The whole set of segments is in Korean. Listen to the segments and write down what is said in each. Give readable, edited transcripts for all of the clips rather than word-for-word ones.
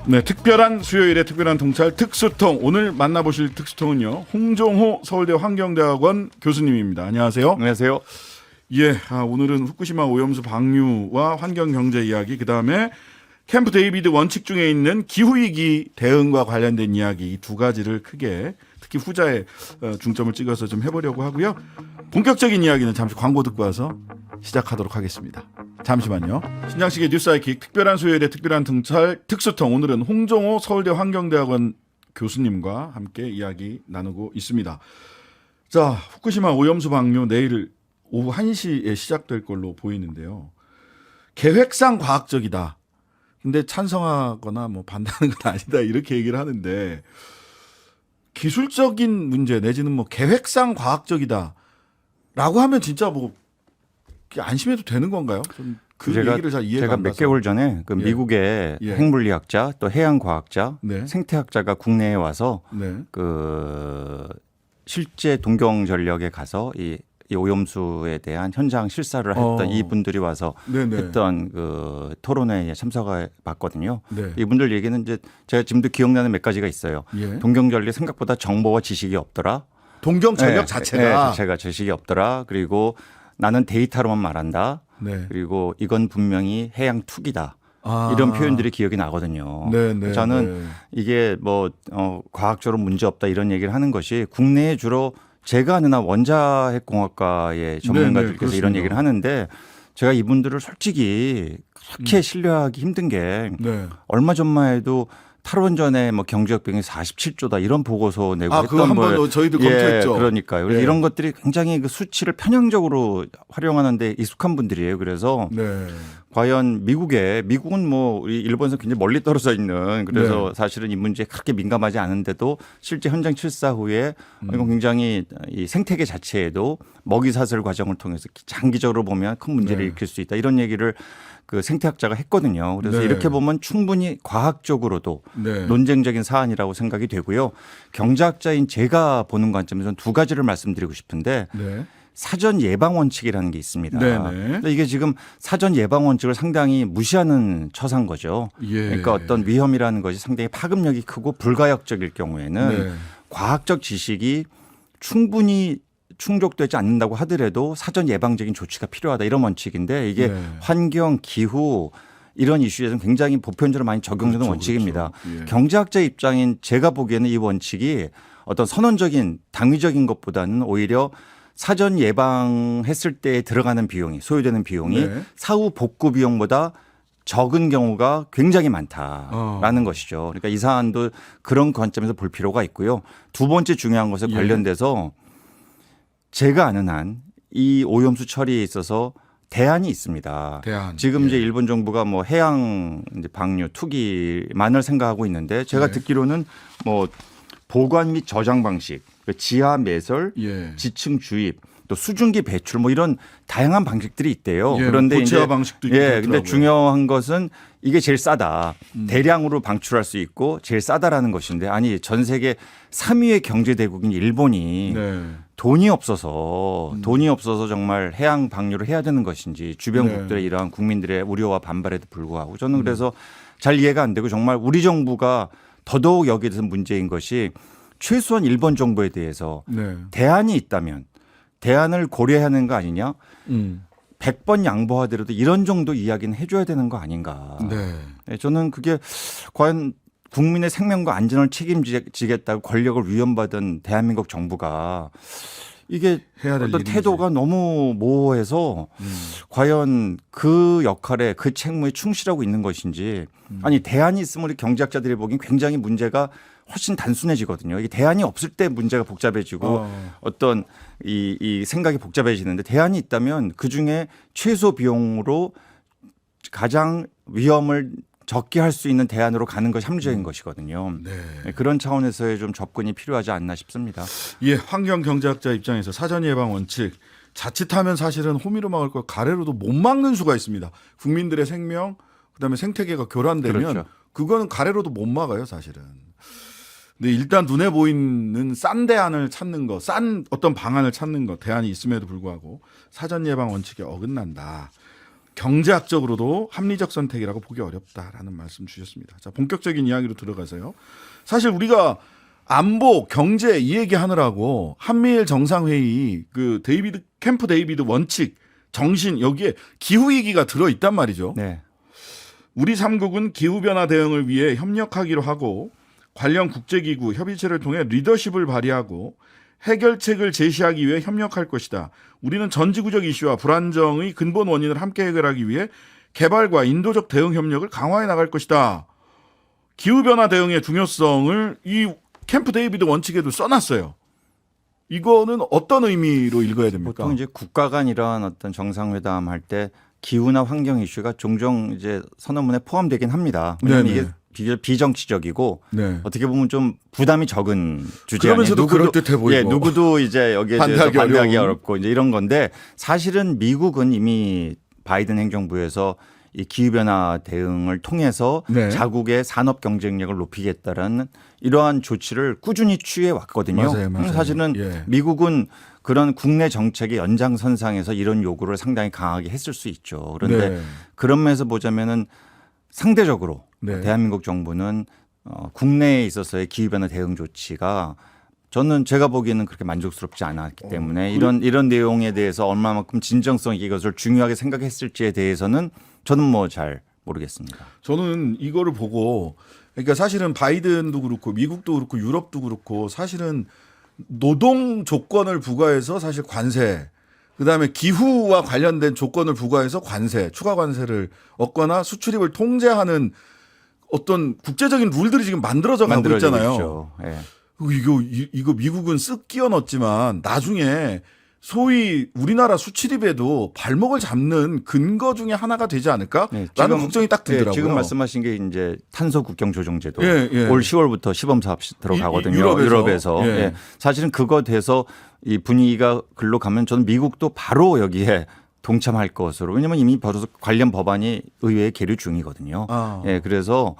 네, 특별한 수요일에 특별한 통찰 특수통. 오늘 만나보실 특수통은요, 홍종호 서울대 환경대학원 교수님입니다. 안녕하세요. 안녕하세요. 예, 오늘은 후쿠시마 오염수 방류와 환경 경제 이야기, 그 다음에 캠프 데이비드 원칙 중에 있는 기후위기 대응과 관련된 이야기, 이 두 가지를 크게 특히 후자에 중점을 찍어서 좀 해보려고 하고요. 본격적인 이야기는 잠시 광고 듣고 와서 시작하도록 하겠습니다. 잠시만요. 신장식의 뉴스아이킥 특별한 수요일에 특별한 통찰 특수통. 오늘은 홍종호 서울대 환경대학원 교수님과 함께 이야기 나누고 있습니다. 자, 후쿠시마 오염수 방류 내일 오후 1시에 시작될 걸로 보이는데요. 계획상 과학적이다. 근데 찬성하거나 뭐 반대하는 건 아니다. 이렇게 얘기를 하는데 기술적인 문제 내지는 뭐 계획상 과학적이다. 라고 하면 진짜 뭐 안심해도 되는 건가요? 그 얘기를 잘 이해가 제가 안 몇 가서. 개월 전에 그 미국의 핵물리학자 또 해양과학자, 네. 생태학자가 국내에 와서 네. 그 실제 동경전력에 가서 이 오염수에 대한 현장 실사를 했던 이분들이 와서 네네. 했던 그 토론회에 참석해 봤거든요. 네. 이분들 얘기는 이제 제가 지금도 기억나는 몇 가지가 있어요. 예. 동경전력이 생각보다 정보와 지식이 없더라. 동경 전력 네, 자체가. 자체가 지식이 없더라. 그리고 나는 데이터로만 말한다. 네. 그리고 이건 분명히 해양 투기다. 이런 표현들이 기억이 나거든요. 네네. 저는 이게 뭐 과학적으로 문제 없다 이런 얘기를 하는 것이 국내에 주로 제가 아는 한 원자핵공학과의 전문가들께서 이런 얘기를 하는데 제가 이분들을 솔직히 그렇게 신뢰하기 힘든 게 네. 얼마 전만 해도 탈원전에 뭐 경제역병이 47조다 이런 보고서 내고 그거 했던 한번 저희도 검토했죠. 그러니까요. 그래서 이런 것들이 굉장히 그 수치를 편향적으로 활용하는데 익숙한 분들이에요. 그래서 네. 과연 미국은 뭐 우리 일본에서 굉장히 멀리 떨어져 있는 그래서 사실은 이 문제에 그렇게 민감하지 않은데도 실제 현장 출사 후에 이건 굉장히 이 생태계 자체에도 먹이 사슬 과정을 통해서 장기적으로 보면 큰 문제를 일으킬 수 있다 이런 얘기를 그 생태학자가 했거든요. 그래서 이렇게 보면 충분히 과학적으로도 논쟁적인 사안이라고 생각이 되고요. 경제학자인 제가 보는 관점에서는 두 가지를 말씀드리고 싶은데 사전 예방 원칙이라는 게 있습니다. 그러니까 이게 지금 사전 예방 원칙을 상당히 무시하는 처사인 거죠. 그러니까 어떤 위험이라는 것이 상당히 파급력이 크고 불가역적일 경우에는 과학적 지식이 충분히 충족되지 않는다고 하더라도 사전 예방적인 조치가 필요하다 이런 원칙인데 이게 환경, 기후 이런 이슈에서는 굉장히 보편적으로 많이 적용되는 원칙입니다. 경제학자 입장인 제가 보기에는 이 원칙이 어떤 선언적인 당위적인 것보다는 오히려 사전 예방했을 때 들어가는 비용이 소요되는 비용이 사후 복구 비용보다 적은 경우가 굉장히 많다라는 것이죠. 그러니까 이 사안도 그런 관점에서 볼 필요가 있고요. 두 번째 중요한 것에 관련돼서 제가 아는 한 이 오염수 처리에 있어서 대안이 있습니다. 지금 이제 일본 정부가 뭐 해양 이제 방류 투기만을 생각하고 있는데 제가 듣기로는 뭐 보관 및 저장 방식, 지하 매설, 지층 주입, 또 수증기 배출 뭐 이런 다양한 방식들이 있대요. 그런데 고체화 방식도 있고 근데 중요한 것은 이게 제일 싸다. 대량으로 방출할 수 있고 제일 싸다라는 것인데 아니 전 세계 3위의 경제 대국인 일본이 돈이 없어서 정말 해양 방류를 해야 되는 것인지 주변국들의 이러한 국민들의 우려와 반발에도 불구하고 저는 그래서 잘 이해가 안 되고 정말 우리 정부가 더더욱 여기에 대해서 문제인 것이 최소한 일본 정부에 대해서 대안이 있다면 대안을 고려해야 하는 거 아니냐. 100번 양보하더라도 이런 정도 이야기는 해줘야 되는 거 아닌가. 저는 그게 과연 국민의 생명과 안전을 책임지겠다고 권력을 위헌받은 대한민국 정부가 이게 어떤 태도가 너무 모호해서 과연 그 역할에 그 책무에 충실하고 있는 것인지 아니 대안이 있으면 우리 경제학자들이 보기엔 굉장히 문제가 훨씬 단순해지거든요. 이게 대안이 없을 때 문제가 복잡해지고 어떤 이 생각이 복잡해지는데 대안이 있다면 그중에 최소 비용으로 가장 위험을 적게 할 수 있는 대안으로 가는 것이 합리적인 것이거든요. 그런 차원에서의 좀 접근이 필요하지 않나 싶습니다. 환경 경제학자 입장에서 사전 예방 원칙 자칫하면 사실은 호미로 막을 걸 가래로도 못 막는 수가 있습니다. 국민들의 생명 그다음에 생태계가 교란되면 그거는 가래로도 못 막아요, 사실은. 근데 일단 눈에 보이는 싼 대안을 찾는 거, 싼 어떤 방안을 찾는 거, 대안이 있음에도 불구하고 사전 예방 원칙에 어긋난다. 경제학적으로도 합리적 선택이라고 보기 어렵다라는 말씀 주셨습니다. 자, 본격적인 이야기로 들어가서요. 사실 우리가 안보, 경제 이 얘기 하느라고 한미일 정상회의 그 캠프 데이비드 원칙 정신 여기에 기후 위기가 들어 있단 말이죠. 네. 우리 3국은 기후변화 대응을 위해 협력하기로 하고 관련 국제기구 협의체를 통해 리더십을 발휘하고 해결책을 제시하기 위해 협력할 것이다. 우리는 전지구적 이슈와 불안정의 근본 원인을 함께 해결하기 위해 개발과 인도적 대응 협력을 강화해 나갈 것이다. 기후변화 대응의 중요성을 이 캠프 데이비드 원칙에도 써놨어요. 이거는 어떤 의미로 읽어야 됩니까? 보통 이제 국가 간 이러한 어떤 정상회담 할 때 기후나 환경 이슈가 종종 이제 선언문에 포함되긴 합니다. 왜냐하면 네네. 이게 비정치적이고 네. 어떻게 보면 좀 부담이 적은 주제 그러면서도 아니에요. 그럴듯해 보이고. 예, 누구도 이제 여기에 대해서 반대하기 반대하기 어려운. 어렵고 이제 이런 건데 사실은 미국은 이미 바이든 행정부에서 이 기후변화 대응을 통해서 네. 자국의 산업 경쟁력을 높이겠다라는 이러한 조치를 꾸준히 취해 왔거든요. 맞아요. 사실은 예. 미국은 그런 국내 정책의 연장선상에서 이런 요구를 상당히 강하게 했을 수 있죠. 그런데 네. 그런 면에서 보자면은 상대적으로 네. 대한민국 정부는 국내에 있어서의 기후변화 대응 조치가 저는 제가 보기에는 그렇게 만족스럽지 않았기 때문에 이런 내용에 대해서 얼마만큼 진정성 이것을 중요하게 생각했을지에 대해서는 저는 뭐 잘 모르겠습니다. 저는 이거를 보고 그러니까 사실은 바이든도 그렇고 미국도 그렇고 유럽도 그렇고 사실은 노동 조건을 부과해서 사실 관세 그다음에 기후와 관련된 조건을 부과해서 관세 추가 관세를 얻거나 수출입을 통제하는 어떤 국제적인 룰들이 지금 만들어져 가고 만들어지고 있잖아요. 있죠. 예. 이거 미국은 쓱 끼워 넣었지만 나중에 소위 우리나라 수출입에도 발목을 잡는 근거 중에 하나가 되지 않을까라는 걱정이 딱 들더라고요. 지금 말씀하신 게 이제 탄소 국경 조정 제도 예. 올 10월부터 시범 사업 들어가거든요. 유럽에서. 예. 예. 사실은 그거 돼서 이 분위기가 글로 가면 저는 미국도 바로 여기에 동참할 것으로 왜냐하면 이미 벌써 관련 법안이 의회에 계류 중이거든요. 예. 그래서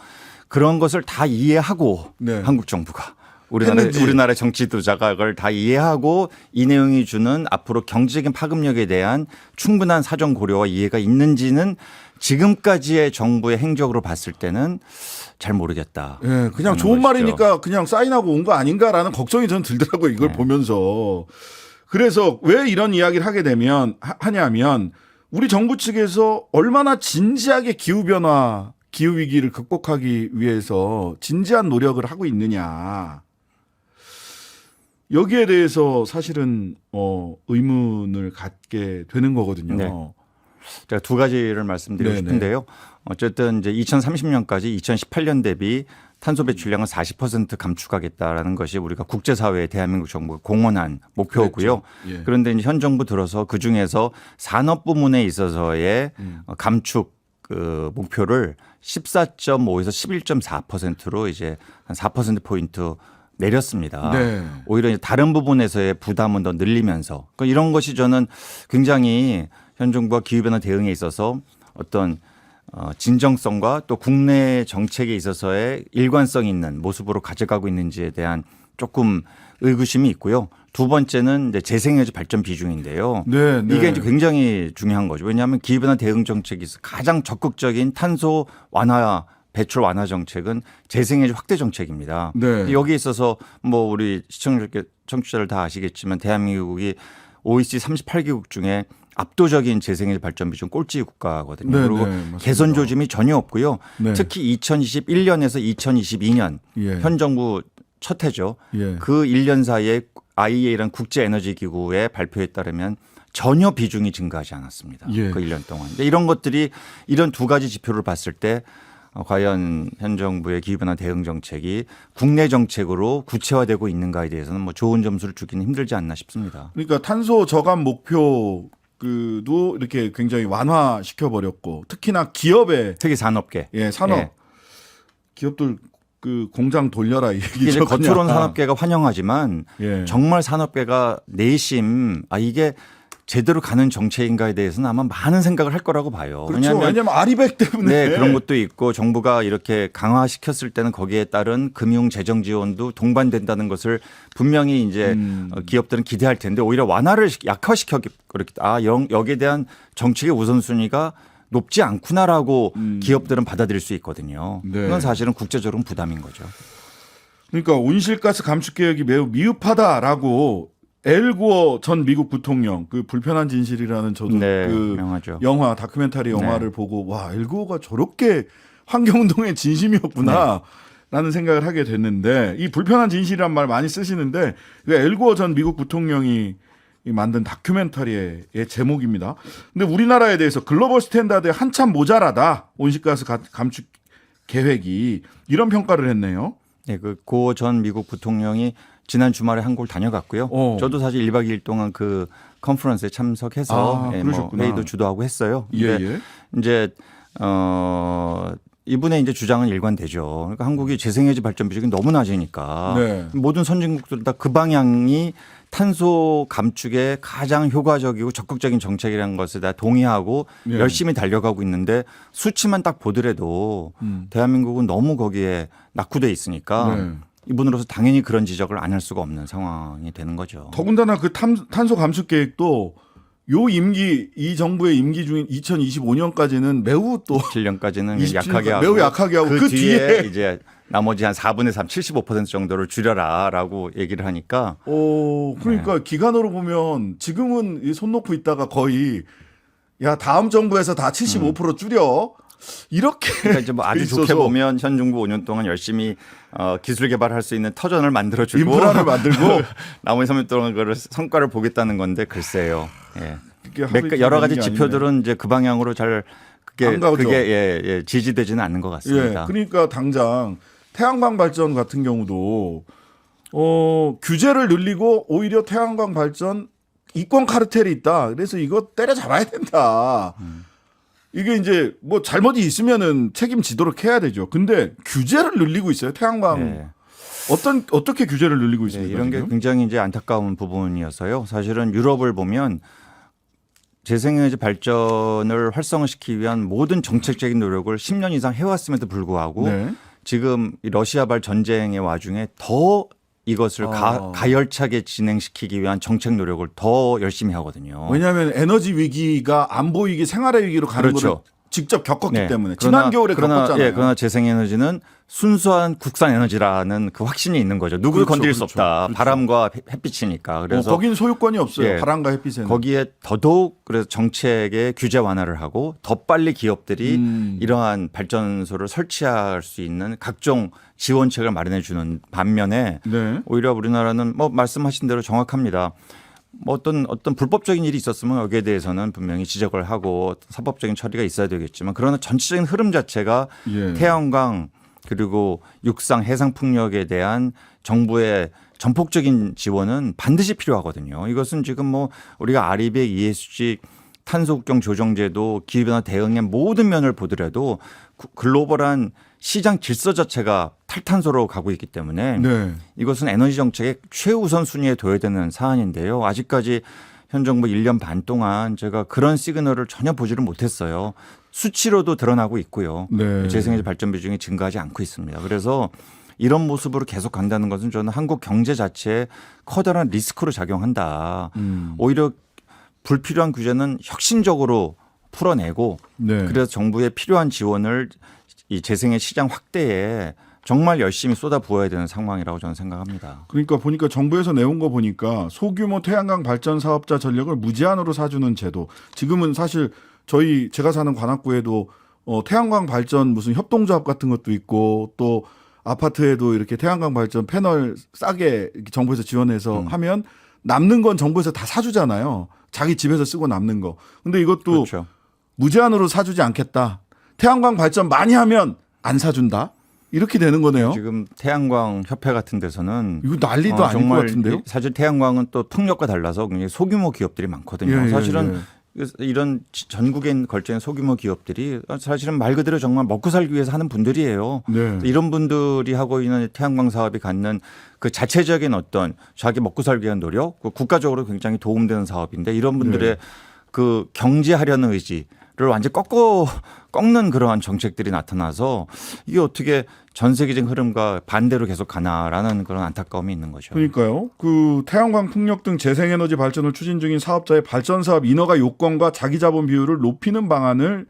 그런 것을 다 이해하고 네. 한국 정부가 우리나라의 정치도 자각을 다 이해하고 이 내용이 주는 앞으로 경제적인 파급력에 대한 충분한 사정 고려와 이해가 있는지는 지금까지의 정부의 행적으로 봤을 때는 잘 모르겠다. 예, 그냥 좋은 말이니까 그냥 사인하고 온 거 아닌가라는 걱정이 저는 들더라고요. 이걸 보면서. 그래서 왜 이런 이야기를 하냐면 우리 정부 측에서 얼마나 진지하게 기후변화, 기후위기를 극복하기 위해서 진지한 노력을 하고 있느냐. 여기에 대해서 사실은 의문을 갖게 되는 거거든요. 네. 제가 두 가지를 말씀드리고 네네. 싶은데요. 어쨌든 이제 2030년까지 2018년 대비 탄소 배출량을 40% 감축하겠다라는 것이 우리가 국제사회에 대한민국 정부가 공언한 목표고요. 그렇죠. 예. 그런데 이제 현 정부 들어서 그 중에서 산업 부문에 있어서의 감축 그 목표를 14.5에서 11.4%로 이제 한 4% 포인트 내렸습니다. 네. 오히려 이제 다른 부분에서의 부담은 더 늘리면서 그러니까 이런 것이 저는 굉장히 현 정부가 기후변화 대응에 있어서 어떤 진정성과 또 국내 정책에 있어서의 일관성 있는 모습으로 가져가고 있는지에 대한 조금 의구심이 있고요. 두 번째는 이제 재생에너지 발전 비중인데요. 네. 이게 이제 굉장히 중요한 거죠. 왜냐하면 기후변화 대응 정책에서 가장 적극적인 탄소 완화 배출 완화 정책은 재생에너지 확대 정책입니다. 네. 여기에 있어서 뭐 우리 청취자들 다 아시겠지만 대한민국이 OECD 38개국 중에 압도적인 재생에너지 발전 비중 꼴찌 국가거든요. 네, 그리고 네, 맞습니다. 개선 조짐이 전혀 없고요. 네. 특히 2021년에서 2022년 예. 현 정부 첫 해죠. 예. 그 1년 사이에 IEA라는 국제에너지기구의 발표에 따르면 전혀 비중이 증가하지 않았습니다. 예. 그 1년 동안. 이런 것들이 이런 두 가지 지표를 봤을 때 과연 현 정부의 기후변화 대응 정책이 국내 정책으로 구체화되고 있는가에 대해서는 뭐 좋은 점수를 주기는 힘들지 않나 싶습니다. 그러니까 탄소 저감 목표 도 이렇게 굉장히 완화시켜 버렸고 특히나 기업의 특히 산업계. 산업 예. 기업들 그 공장 돌려라 이 이게 얘기죠. 겉으로는 산업계가 환영하지만 예. 정말 산업계가 내심 이게 제대로 가는 정책인가에 대해서는 아마 많은 생각을 할 거라고 봐요. 그렇죠. 왜냐하면 아리백 때문에 네, 그런 것도 있고 정부가 이렇게 강화시켰을 때는 거기에 따른 금융 재정 지원도 동반된다는 것을 분명히 이제 기업들은 기대할 텐데 오히려 완화를 약화시켜 그렇게 여기에 대한 정책의 우선순위가 높지 않구나라고 기업들은 받아들일 수 있거든요. 네. 그건 사실은 국제적으로 부담인 거죠. 그러니까 온실가스 감축 계획이 매우 미흡하다라고 엘고어 전 미국 부통령 그 불편한 진실이라는 저도 네, 그 유명하죠. 영화 다큐멘터리 영화를 보고 와 엘고어가 저렇게 환경운동의 진심이었구나. 라는 생각을 하게 됐는데 이 불편한 진실이란 말 많이 쓰시는데 그 엘고어 전 미국 부통령이 만든 다큐멘터리의 제목입니다. 근데 우리나라에 대해서 글로벌 스탠다드에 한참 모자라다. 온실가스 감축 계획이 이런 평가를 했네요. 네, 그 고 전 미국 부통령이 지난 주말에 한국을 다녀갔고요. 저도 사실 1박 2일 동안 그 컨퍼런스에 참석해서 뭐 회의도 주도하고 했어요. 예. 이제 이분의 이제 주장은 일관되죠. 그러니까 한국이 재생에너지 발전 비중이 너무 낮으니까 네. 모든 선진국들 다 그 방향이 탄소 감축에 가장 효과적이고 적극적인 정책이라는 것에 다 동의하고 네. 열심히 달려가고 있는데 수치만 딱 보더라도 대한민국은 너무 거기에 낙후돼 있으니까 네. 이분으로서 당연히 그런 지적을 안 할 수가 없는 상황이 되는 거죠. 더군다나 그 탄소 감축 계획도 요 임기 이 정부의 임기 중인 2025년까지는 매우 또 7년까지는 약하게 하고 매우 약하게 하고 그 뒤에 이제 나머지 한 4분의 3, 75% 정도를 줄여라라고 얘기를 하니까 그러니까 기간으로 보면 지금은 손 놓고 있다가 거의 야 다음 정부에서 다 75% 줄여 이렇게 그러니까 이제 뭐 아주 돼 있어서 좋게 보면 현 정부 5년 동안 열심히 기술 개발할 수 있는 터전을 만들어주고 인프라를 만들고 나머지 3년 동안 그걸 성과를 보겠다는 건데 글쎄요. 예. 그게 여러 가지 되는 게 지표들은 이제 그 방향으로 잘 안 가죠. 그게 지지되지는 않는 것 같습니다. 그러니까 당장 태양광 발전 같은 경우도 규제를 늘리고 오히려 태양광 발전 이권 카르텔이 있다. 그래서 이거 때려잡아야 된다. 이게 이제 뭐 잘못이 있으면은 책임지도록 해야 되죠. 근데 규제를 늘리고 있어요. 태양광 네. 어떻게 규제를 늘리고 네, 있습니까? 이런 게 지금? 굉장히 이제 안타까운 부분이어서요. 사실은 유럽을 보면 재생에너지 발전을 활성화시키기 위한 모든 정책적인 노력을 10년 이상 해왔음에도 불구하고 네. 지금 이 러시아발 전쟁의 와중에 더 이것을 가열차게 진행시키기 위한 정책 노력을 더 열심히 하거든요. 왜냐하면 에너지 위기가 안 보이게 생활의 위기로 가는 그렇죠. 거를 직접 겪었기 네. 때문에 지난 겨울에 겪었잖아요. 그러나 재생에너지는 순수한 국산 에너지라는 그 확신이 있는 거죠. 누구를 그렇죠, 건드릴 수 그렇죠, 없다. 그렇죠. 바람과 햇빛이니까. 그래서 거기는 소유권이 없어요. 예, 바람과 햇빛에는. 거기에 더더욱 그래서 정책의 규제 완화를 하고 더 빨리 기업들이 이러한 발전소를 설치할 수 있는 각종 지원책을 마련해 주는 반면에 네. 오히려 우리나라는 뭐 말씀하신 대로 정확합니다. 뭐 어떤 불법적인 일이 있었으면 여기에 대해서는 분명히 지적을 하고 사법적인 처리가 있어야 되겠지만 그러나 전체적인 흐름 자체가 예. 태양광 그리고 육상 해상 풍력에 대한 정부의 전폭적인 지원은 반드시 필요하거든요. 이것은 지금 뭐 우리가 아리백 ESG 탄소국경 조정제도 기후변화 대응의 모든 면을 보더라도 글로벌한 시장 질서 자체가 탈탄소로 가고 있기 때문에 네. 이것은 에너지 정책의 최우선 순위에 둬야 되는 사안인데요. 아직까지 현 정부 1년 반 동안 제가 그런 시그널을 전혀 보지를 못했어요. 수치로도 드러나고 있고요. 네. 재생에너지 발전 비중이 증가하지 않고 있습니다. 그래서 이런 모습으로 계속 간다는 것은 저는 한국 경제 자체에 커다란 리스크로 작용한다. 오히려 불필요한 규제는 혁신적으로 풀어내고 네. 그래서 정부의 필요한 지원을 이 재생의 시장 확대에 정말 열심히 쏟아부어야 되는 상황이라고 저는 생각합니다. 그러니까 보니까 정부에서 내온 거 보니까 소규모 태양광 발전 사업자 전력을 무제한으로 사주는 제도. 지금은 사실 제가 사는 관악구에도 태양광 발전 무슨 협동조합 같은 것도 있고 또 아파트에도 이렇게 태양광 발전 패널 싸게 정부에서 지원해서 하면 남는 건 정부에서 다 사주잖아요. 자기 집에서 쓰고 남는 거. 근데 이것도 그렇죠. 무제한으로 사주지 않겠다. 태양광 발전 많이 하면 안 사준다. 이렇게 되는 거네요. 지금 태양광 협회 같은 데서는 이거 난리도 아닐 것 정말 같은데요. 사실 태양광은 또 풍력과 달라서 굉장히 소규모 기업들이 많거든요. 예, 사실은 이런 전국에 걸쳐 있는 소규모 기업들이 사실은 말 그대로 정말 먹고 살기 위해서 하는 분들이에요. 네. 이런 분들이 하고 있는 태양광 사업이 갖는 그 자체적인 어떤 자기 먹고 살기 위한 노력, 국가적으로 굉장히 도움되는 사업인데 이런 분들의 네. 그 경제하려는 의지를 완전 꺾는 그러한 정책들이 나타나서 이게 어떻게 전 세계적인 흐름과 반대로 계속 가나라는 그런 안타까움이 있는 거죠. 그러니까요. 그 태양광 풍력 등 재생에너지 발전을 추진 중인 사업자의 발전 사업 인허가 요건과 자기 자본 비율을 높이는 방안을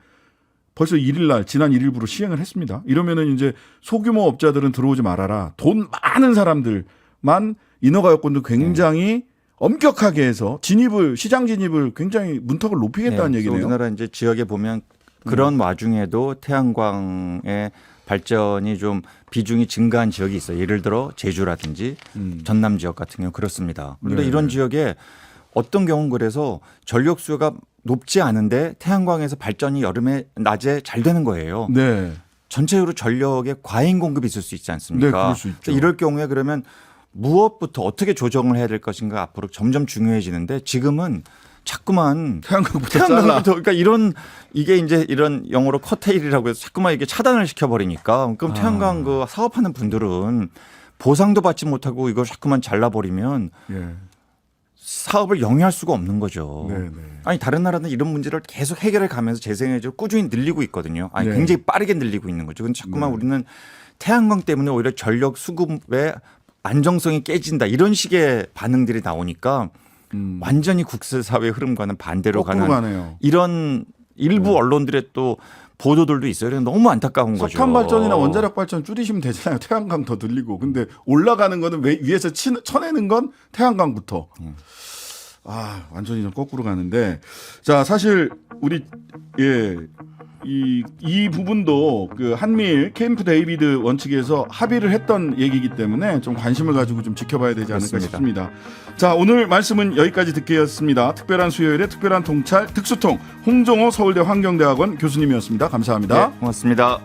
벌써 1일 날 지난 1일부로 시행을 했습니다. 이러면은 이제 소규모 업자들은 들어오지 말아라. 돈 많은 사람들만 인허가 여건도 굉장히 엄격하게 해서 시장 진입을 굉장히 문턱을 높이겠다는 네, 얘기네요. 우리나라 이제 지역에 보면 그런 와중에도 태양광의 발전이 좀 비중이 증가한 지역이 있어요. 예를 들어 제주라든지 전남 지역 같은 경우 그렇습니다. 그런데 네. 이런 지역에 어떤 경우는 그래서 전력 수요가 높지 않은데 태양광에서 발전이 여름에 낮에 잘 되는 거예요. 네. 전체적으로 전력의 과잉 공급이 있을 수 있지 않습니까? 네, 그럴 수 있죠. 이럴 경우에 그러면 무엇부터 어떻게 조정을 해야 될 것인가 앞으로 점점 중요해지는데 지금은 자꾸만 태양광부터 잘라. 태양광부터 그러니까 이게 이제 이런 영어로 커테일이라고 해서 자꾸만 이게 차단을 시켜버리니까 그럼 태양광 그 사업하는 분들은 보상도 받지 못하고 이걸 자꾸만 잘라버리면 예. 사업을 영위할 수가 없는 거죠. 네, 네. 아니 다른 나라는 이런 문제를 계속 해결해 가면서 재생에너지를 꾸준히 늘리고 있거든요. 아니 네. 굉장히 빠르게 늘리고 있는 거죠. 근데 자꾸만 네. 우리는 태양광 때문에 오히려 전력 수급의 안정성이 깨진다 이런 식의 반응들이 나오니까 완전히 국제사회 흐름과는 반대로 거꾸로 가는 가네요. 이런 일부 언론들의 또 보도들도 있어요. 그래서 너무 안타까운 거죠. 석탄 발전이나 원자력 발전 줄이시면 되잖아요. 태양광 더 늘리고. 근데 올라가는 거는 위에서 쳐내는 건 태양광부터. 완전히 좀 거꾸로 가는데. 자, 사실 우리 이 부분도 그 한미일 캠프 데이비드 원칙에서 합의를 했던 얘기이기 때문에 좀 관심을 가지고 좀 지켜봐야 되지 않을까 그렇습니다. 싶습니다. 자, 오늘 말씀은 여기까지 듣겠습니다. 특별한 수요일에 특별한 통찰 특수통 홍정호 서울대 환경대학원 교수님이었습니다. 감사합니다. 네, 고맙습니다.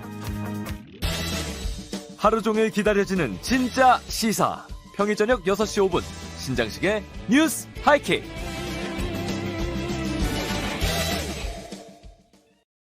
하루 종일 기다려지는 진짜 시사. 평일 저녁 6시 5분 신장식의 뉴스 하이킥.